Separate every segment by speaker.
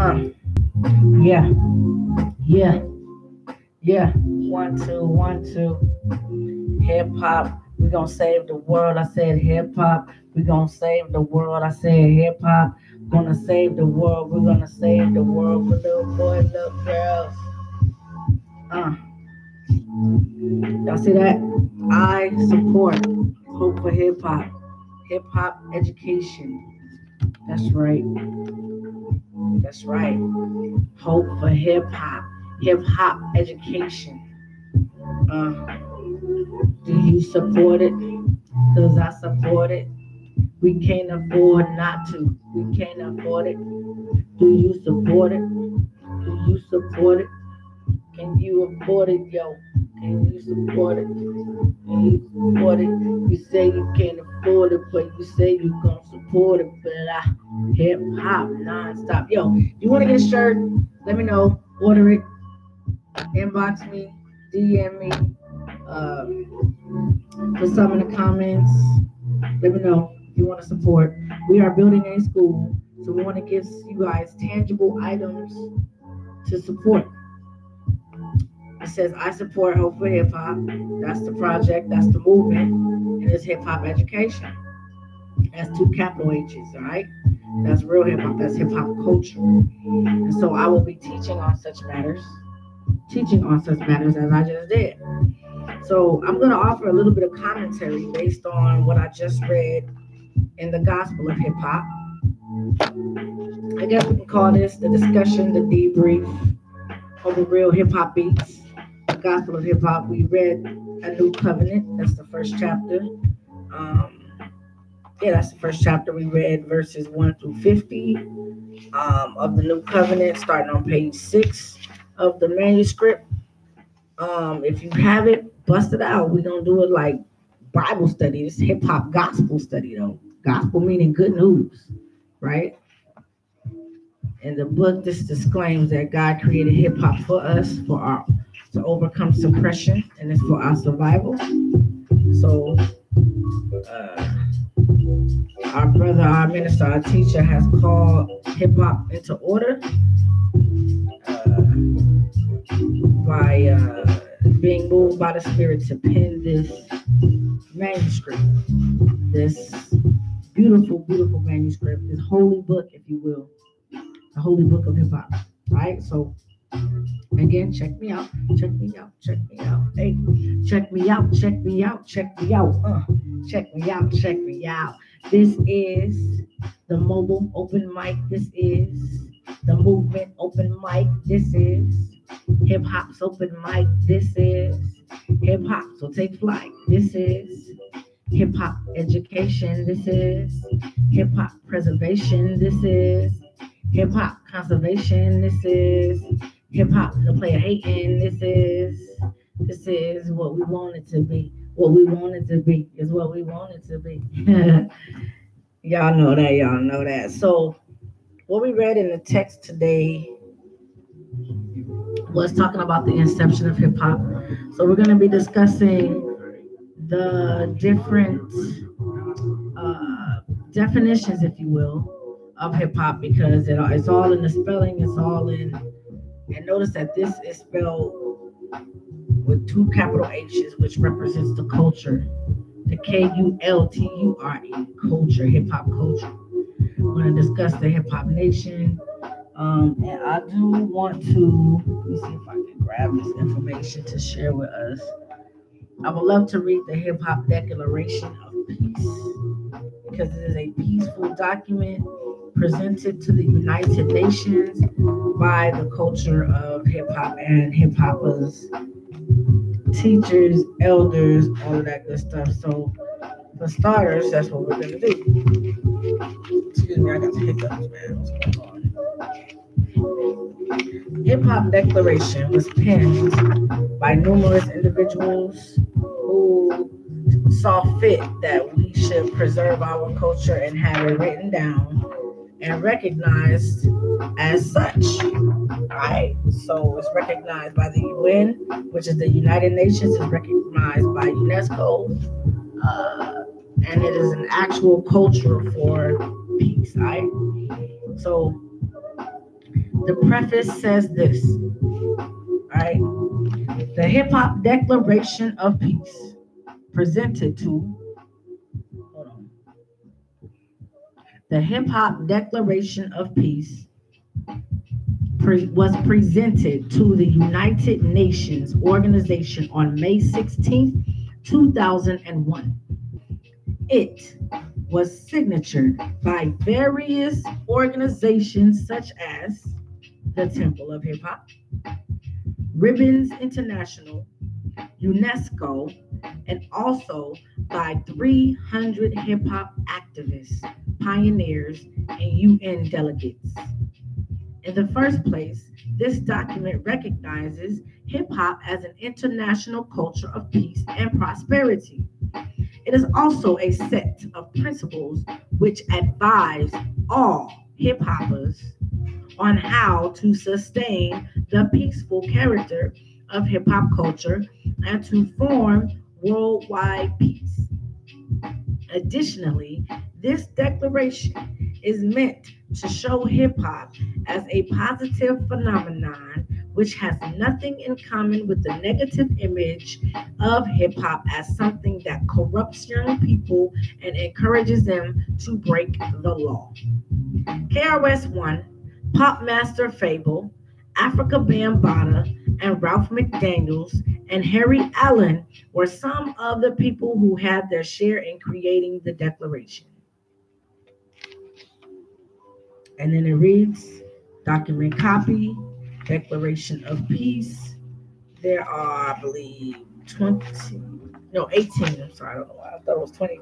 Speaker 1: Yeah, yeah, yeah. 1, 2, 1, 2. Hip hop. We gonna save the world. I said hip hop. We gonna save the world. I said hip hop. Gonna save the world. We're gonna save the world for little boys, little girls. Uh, y'all see that? I support Hope for Hip Hop. Hip hop education. That's right. That's right. Hope for hip hop. Hip hop education. Uh, do you support it? Because I support it. We can't afford not to. We can't afford it. Do you support it? Do you support it? Can you afford it, yo? Can you support it? Can you support it? You say you can't afford it, but you say you gonna support it. But hip hop non-stop. Yo, you wanna get a shirt? Let me know. Order it. Inbox me. DM me. Uh, put some in the comments. Let me know if you want to support. We are building a school, so we want to give you guys tangible items to support. It says, I support Hope for Hip Hop. That's the project, that's the movement, and it's hip hop education. That's two capital H's, all right? That's real hip hop, that's hip hop culture. And so I will be teaching on such matters as I just did. So I'm going to offer a little bit of commentary based on what I just read in the Gospel of Hip Hop. I guess we can call this the discussion, the debrief of the real hip hop beats. The Gospel of Hip Hop. We read a new covenant. That's the first chapter. That's the first chapter. We read verses 1 through 50 of the new covenant, starting on page 6 of the manuscript. If you have it, bust it out. We're gonna do it like Bible study. This hip hop gospel study though. Gospel meaning good news, right? In the book, this disclaims that God created hip hop for us, to overcome suppression, and it's for our survival. So, our brother, our minister, our teacher has called hip hop into order by being moved by the Spirit to pen this manuscript, this beautiful, beautiful manuscript, this holy book, if you will, the holy book of hip hop. Right? So, again, check me out. Hey, check me out. Check me out. Check me out. Check me out. This is the mobile open mic. This is the movement open mic. This is hip hop's open mic. This is hip hop. So take flight. This is hip hop education. This is hip hop preservation. This is hip hop conservation. This is hip hop no player hating. This is what we want it to be. What we want it to be is what we want it to be. Y'all know that. So what we read in the text today was talking about the inception of hip hop. So we're going to be discussing the different definitions, if you will, of hip hop, because it's all in the spelling. It's all in, and notice that this is spelled with two capital H's, which represents the culture, the KULTURE, culture, hip hop culture. We're going to discuss the hip hop nation. And I do want to, let me see if I can grab this information to share with us. I would love to read the Hip Hop Declaration of Peace, because it is a peaceful document presented to the United Nations by the culture of hip hop and hip hoppers, teachers, elders, all of that good stuff. So, for starters, that's what we're going to do. Excuse me, I got the hiccups, man. What's going on? Hip Hop Declaration was penned by numerous individuals who saw fit that we should preserve our culture and have it written down and recognized as such, right? So it's recognized by the UN, which is the United Nations, is recognized by UNESCO, and it is an actual culture for peace, right? So The preface says this, right? The Hip Hop Declaration of Peace, presented to, hold on. The Hip Hop Declaration of Peace was presented to the United Nations Organization on May 16th, 2001. It was signatured by various organizations such as the Temple of Hip Hop, Ribbons International, UNESCO, and also by 300 hip hop activists, pioneers, and UN delegates. In the first place, this document recognizes hip hop as an international culture of peace and prosperity. It is also a set of principles which advise all hip hoppers on how to sustain the peaceful character of hip hop culture and to form worldwide peace. Additionally, this declaration is meant to show hip hop as a positive phenomenon which has nothing in common with the negative image of hip hop as something that corrupts young people and encourages them to break the law. KRS-One, Pop Master Fable, Africa Bambaataa, and Ralph McDaniels and Harry Allen were some of the people who had their share in creating the Declaration. And then it reads, document copy, Declaration of Peace. There are, I believe, 18. I'm sorry, I don't know why. I thought it was 20.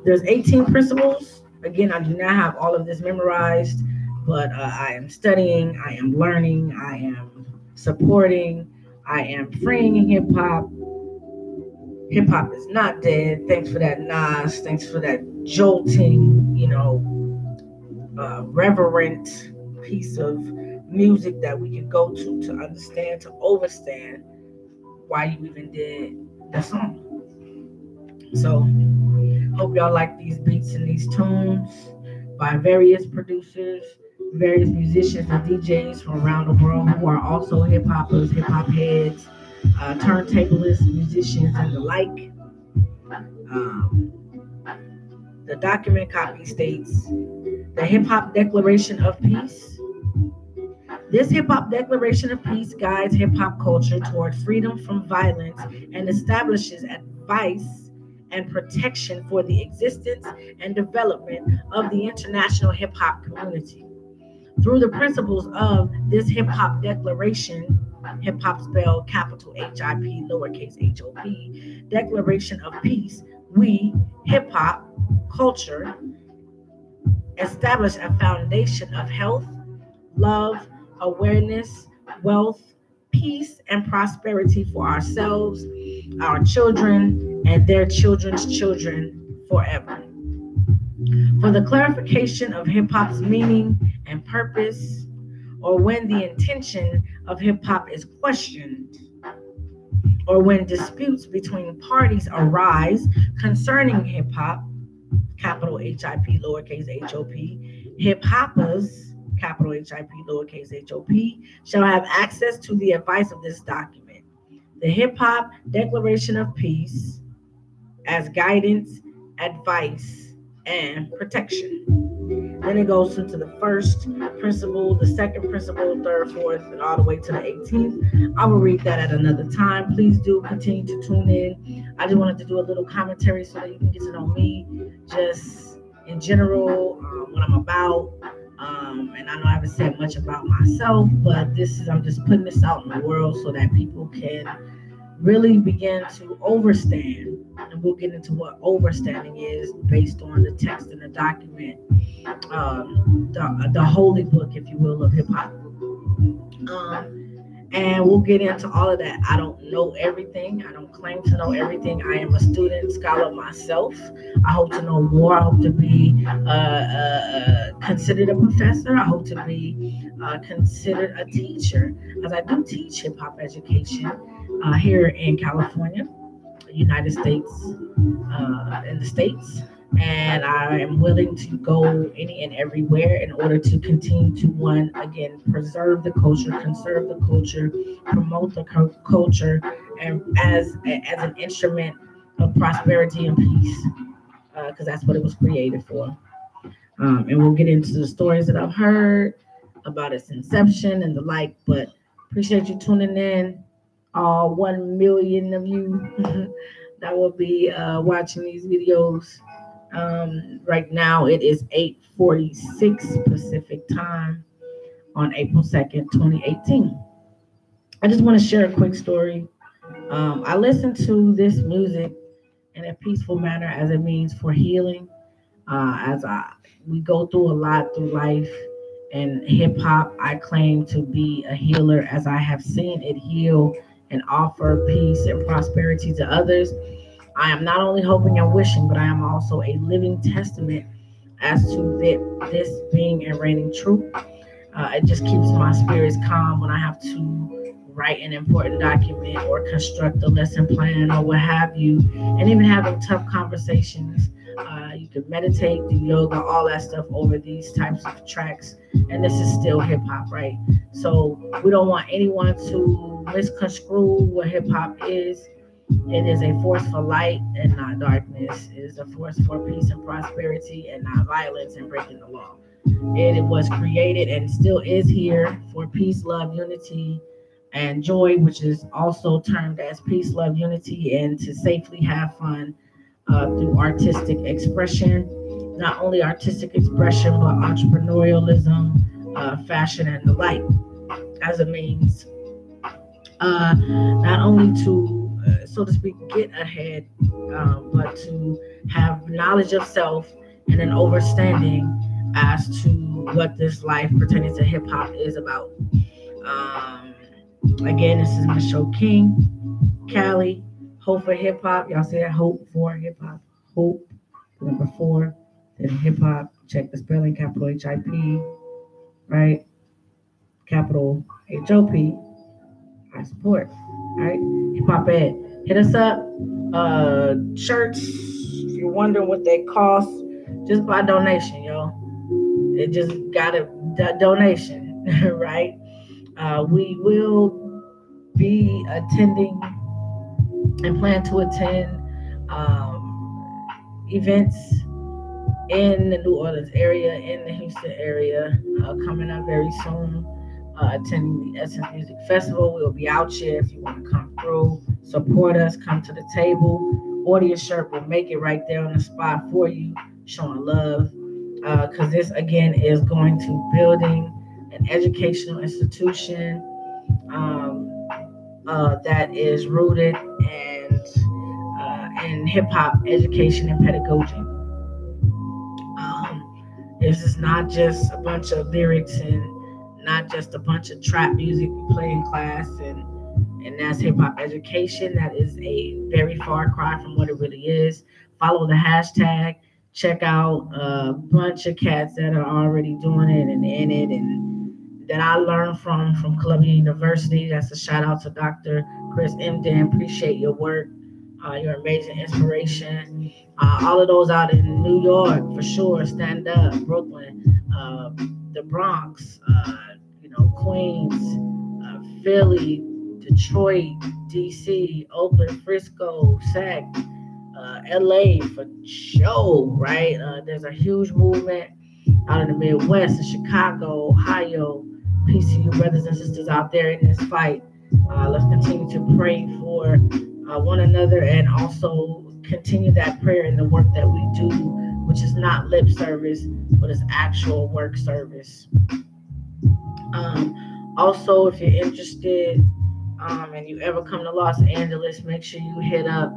Speaker 1: There's 18 principles. Again, I do not have all of this memorized, but I am studying, I am learning, I am supporting, I am freeing in hip hop. Hip hop is not dead. Thanks for that, Nas. Thanks for that jolting, reverent piece of music that we can go to understand, to overstand why you even did the song. So, hope y'all like these beats and these tunes by various producers, various musicians and DJs from around the world who are also hip hoppers, hip hop heads, turntablists, musicians, and the like. The document copy states, the Hip Hop Declaration of Peace. This Hip Hop Declaration of Peace guides hip hop culture toward freedom from violence and establishes advice and protection for the existence and development of the international hip hop community. Through the principles of this Hip Hop Declaration, hip hop spelled capital H-I-P, lowercase H-O-P, Declaration of Peace, we, hip hop culture, establish a foundation of health, love, awareness, wealth, peace, and prosperity for ourselves, our children, and their children's children forever. For the clarification of hip hop's meaning and purpose, or when the intention of hip hop is questioned, or when disputes between parties arise concerning hip hop, capital H-I-P, lowercase H-O-P, hip hoppers, capital H-I-P, lowercase H-O-P, shall have access to the advice of this document, the Hip Hop Declaration of Peace, as guidance, advice, and protection. Then it goes into the first principle, the second principle, third, fourth, and all the way to the 18th. I will read that at another time. Please do continue to tune in. I just wanted to do a little commentary so that you can get to know me, just in general, what I'm about. And I know I haven't said much about myself, but I'm just putting this out in the world so that people can really begin to overstand. And we'll get into what overstanding is based on the text and the document, the holy book, if you will, of hip hop. And we'll get into all of that. I don't know everything. I don't claim to know everything. I am a student, scholar myself. I hope to know more. I hope to be considered a professor. I hope to be considered a teacher, as I do teach hip hop education here in California, United States, in the States. and I am willing to go any and everywhere in order to continue to, one, again, preserve the culture, conserve the culture, promote the culture, and as an instrument of prosperity and peace, because that's what it was created for. And we'll get into the stories that I've heard about its inception and the like. But appreciate you tuning in, all 1 million of you that will be watching these videos. Right now, it is 8:46 Pacific time on April 2nd, 2018. I just want to share a quick story. I listen to this music in a peaceful manner as it means for healing. As we go through a lot through life, and hip hop, I claim to be a healer as I have seen it heal and offer peace and prosperity to others. I am not only hoping and wishing, but I am also a living testament as to this being and reigning true. It just keeps my spirits calm when I have to write an important document or construct a lesson plan or what have you, and even having tough conversations. You can meditate, do yoga, all that stuff over these types of tracks, and this is still hip hop, right? So we don't want anyone to misconstrue what hip hop is. It is a force for light and not darkness. It is a force for peace and prosperity and not violence and breaking the law. It was created and still is here for peace, love, unity, and joy, which is also termed as peace, love, unity, and to safely have fun through artistic expression. Not only artistic expression, but entrepreneurialism, fashion, and the like, as a means not only to, so to speak, get ahead, but to have knowledge of self and an understanding as to what this life pertaining to hip hop is about. Um, Again, this is Michelle King, Cali, Hope for Hip Hop. Y'all say that, Hope for Hip Hop. Hope, the number four, then hip hop. Check the spelling, capital HIP, right? Capital HOP. I support. All right, Hip Hop Ed. Hit us up. Shirts, if you're wondering what they cost, just by donation, yo. It just got a donation, right? We will be attending and plan to attend events in the New Orleans area, in the Houston area, coming up very soon. Attending the Essence Music Festival. We'll be out here if you want to come through, support us, come to the table, order your shirt. We'll make it right there on the spot for you, showing love. Because this, again, is going to building an educational institution that is rooted in hip hop education and pedagogy. This is not just a bunch of lyrics and not just a bunch of trap music we play in class, and that's hip hop education. That is a very far cry from what it really is. Follow the hashtag. Check out a bunch of cats that are already doing it and in it, and that I learned from Columbia University. That's a shout out to Dr. Chris Emden. Appreciate your work, your amazing inspiration. All of those out in New York, for sure. Stand up, Brooklyn, the Bronx, Queens, Philly, Detroit, DC, Oakland, Frisco, Sac, LA for show, right? There's a huge movement out in the Midwest, in Chicago, Ohio. Peace to you, brothers and sisters out there in this fight. Let's continue to pray for one another, and also continue that prayer in the work that we do, which is not lip service, but it's actual work service. Also, if you're interested and you ever come to Los Angeles, make sure you hit up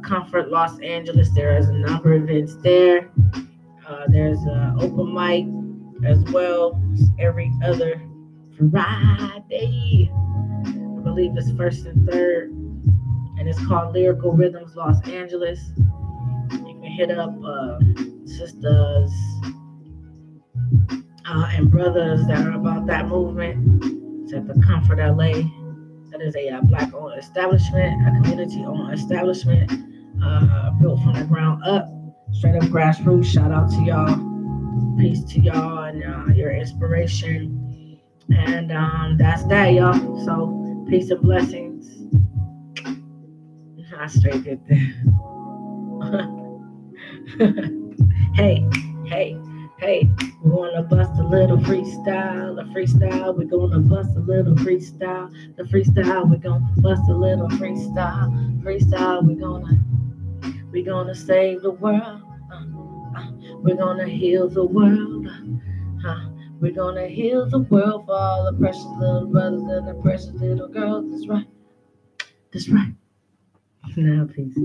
Speaker 1: Comfort Los Angeles. There is a number of events there. There's an open mic as well every other Friday. I believe it's first and third, and it's called Lyrical Rhythms Los Angeles. You can hit up sisters and brothers that are about that movement. It's at the Comfort LA. That is a Black-owned establishment, a community-owned establishment built from the ground up. Straight up grassroots. Shout out to y'all. Peace to y'all and your inspiration. And that's that, y'all. So peace and blessings. I straight did that. Hey, hey, hey, we're gonna bust a little freestyle, we're gonna bust a little freestyle, we're gonna bust a little freestyle, we're gonna save the world, we're gonna heal the world, we're gonna heal the world for all the precious little brothers and the precious little girls, that's right, now peace.